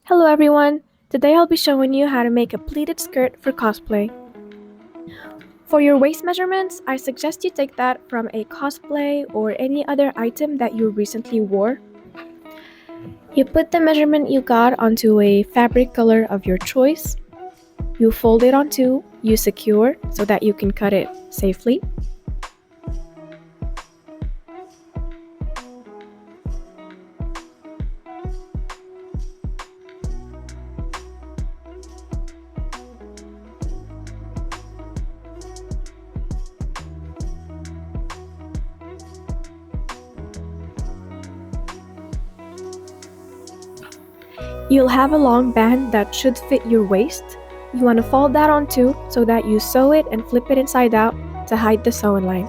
Hello everyone! Today I'll be showing you how to make a pleated skirt for cosplay. For your waist measurements, I suggest you take that from a cosplay or any other item that you recently wore. You put the measurement you got onto a fabric color of your choice. You fold it on two, you secure so that you can cut it safely. You'll have a long band that should fit your waist. You want to fold that on two so that you sew it and flip it inside out to hide the sewing line.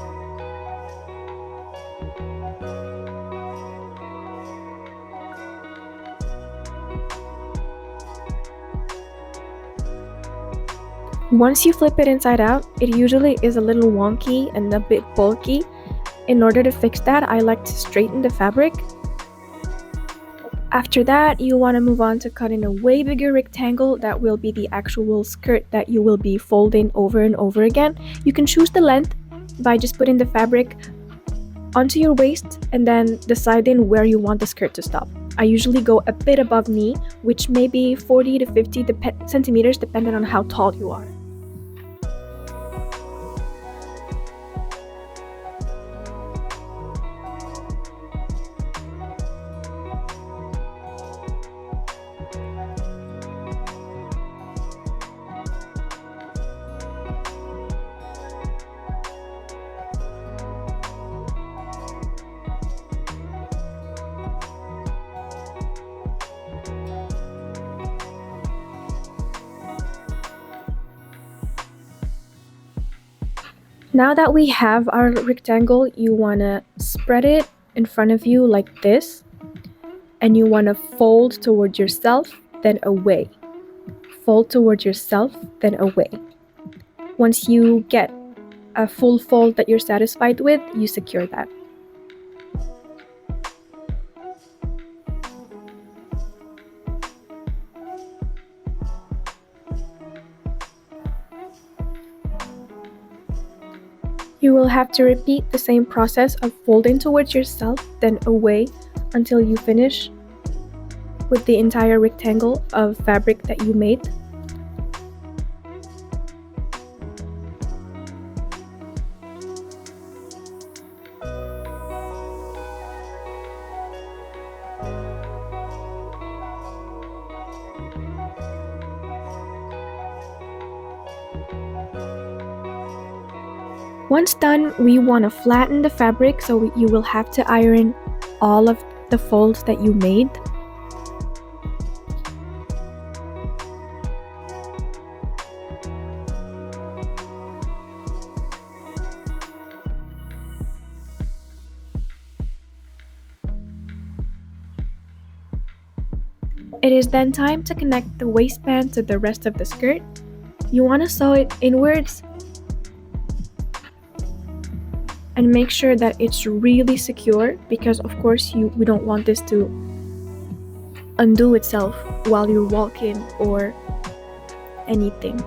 Once you flip it inside out, it usually is a little wonky and a bit bulky. In order to fix that, I like to straighten the fabric. After that, you want to move on to cutting a way bigger rectangle that will be the actual skirt that you will be folding over and over again. You can choose the length by just putting the fabric onto your waist and then deciding where you want the skirt to stop. I usually go a bit above knee, which may be 40 to 50 centimeters depending on how tall you are. Now that we have our rectangle, you want to spread it in front of you like this, and you want to fold towards yourself, then away. Fold towards yourself, then away. Once you get a full fold that you're satisfied with, you secure that. You will have to repeat the same process of folding towards yourself, then away, until you finish with the entire rectangle of fabric that you made. Once done, we want to flatten the fabric, so you will have to iron all of the folds that you made. It is then time to connect the waistband to the rest of the skirt. You want to sew it inwards and make sure that it's really secure, because of course we don't want this to undo itself while you're walking or anything.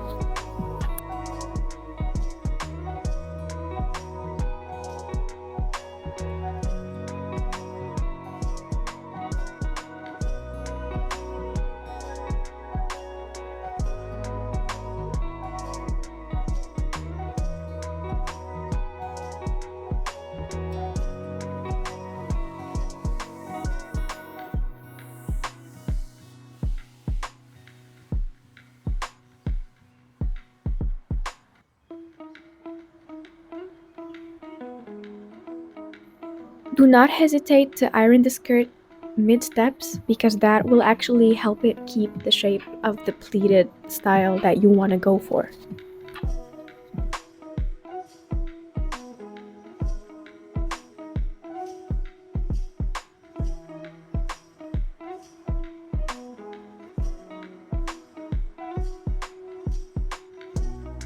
Do not hesitate to iron the skirt mid-steps, because that will actually help it keep the shape of the pleated style that you want to go for.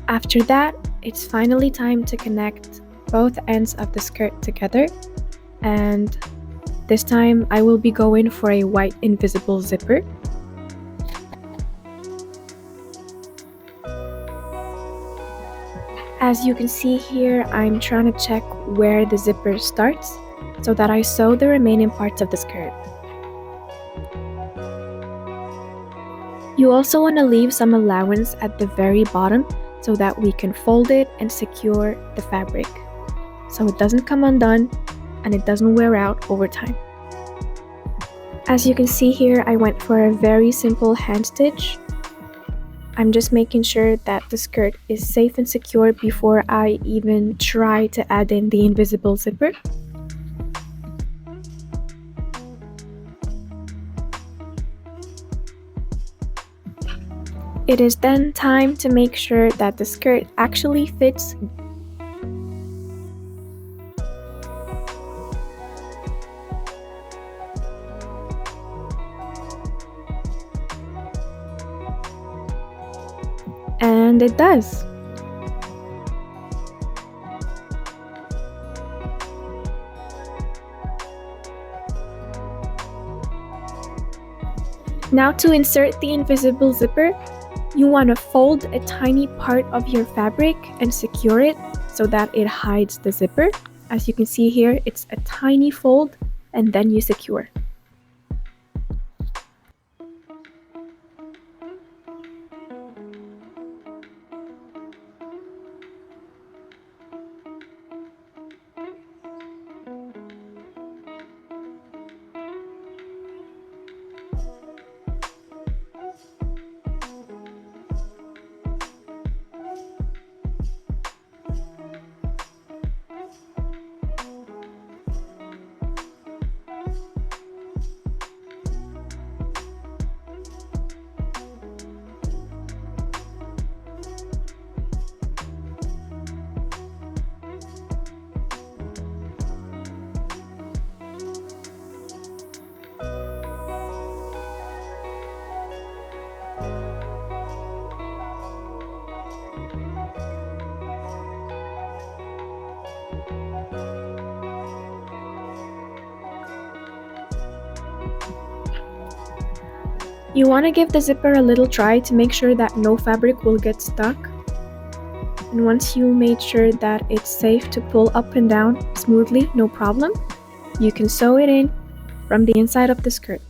After that, it's finally time to connect both ends of the skirt together, and this time I will be going for a white invisible zipper. As you can see here, I'm trying to check where the zipper starts so that I sew the remaining parts of the skirt. You also want to leave some allowance at the very bottom so that we can fold it and secure the fabric so it doesn't come undone and it doesn't wear out over time. As you can see here, I went for a very simple hand stitch. I'm just making sure that the skirt is safe and secure before I even try to add in the invisible zipper. It is then time to make sure that the skirt actually fits. And it does. Now to insert the invisible zipper, you want to fold a tiny part of your fabric and secure it so that it hides the zipper. As you can see here, it's a tiny fold and then you secure. You want to give the zipper a little try to make sure that no fabric will get stuck. And once you made sure that it's safe to pull up and down smoothly, no problem, you can sew it in from the inside of the skirt.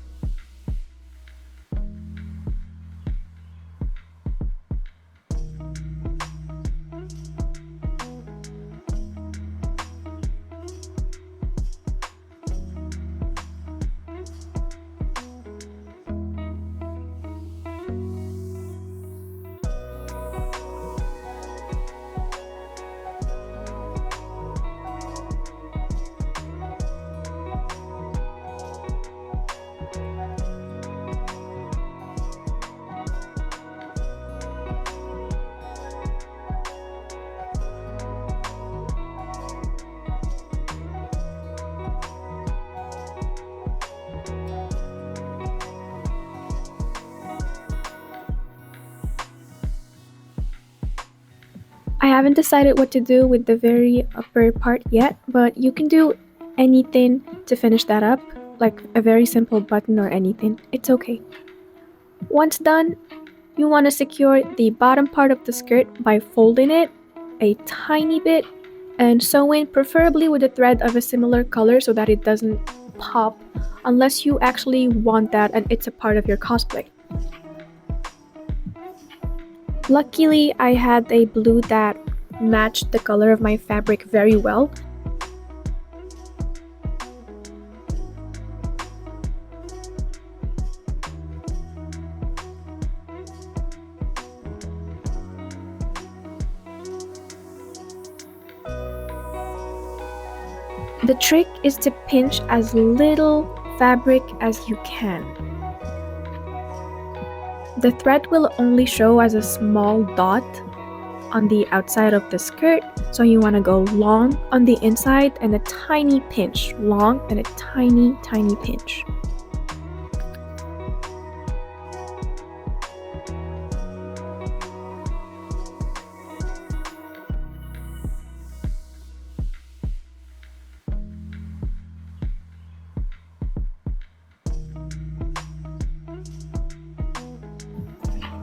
I haven't decided what to do with the very upper part yet, but you can do anything to finish that up, like a very simple button or anything. It's okay. Once done, you want to secure the bottom part of the skirt by folding it a tiny bit and sewing, preferably with a thread of a similar color so that it doesn't pop unless you actually want that and it's a part of your cosplay. Luckily, I had a blue that matched the color of my fabric very well. The trick is to pinch as little fabric as you can. The thread will only show as a small dot on the outside of the skirt, so you want to go long on the inside and a tiny pinch, long and a tiny pinch.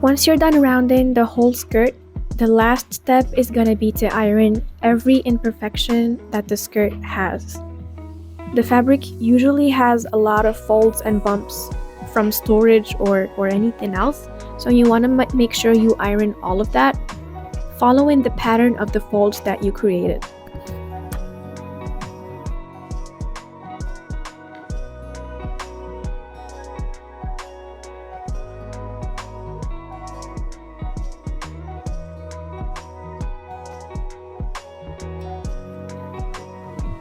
Once you're done rounding the whole skirt, The last step is gonna be to iron every imperfection that the skirt has. The fabric usually has a lot of folds and bumps from storage or anything else, so you want to make sure you iron all of that, following the pattern of the folds that you created.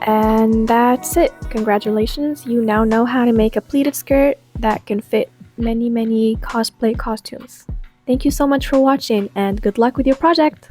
And that's it. Congratulations, you now know how to make a pleated skirt that can fit many cosplay costumes. Thank you so much for watching and good luck with your project!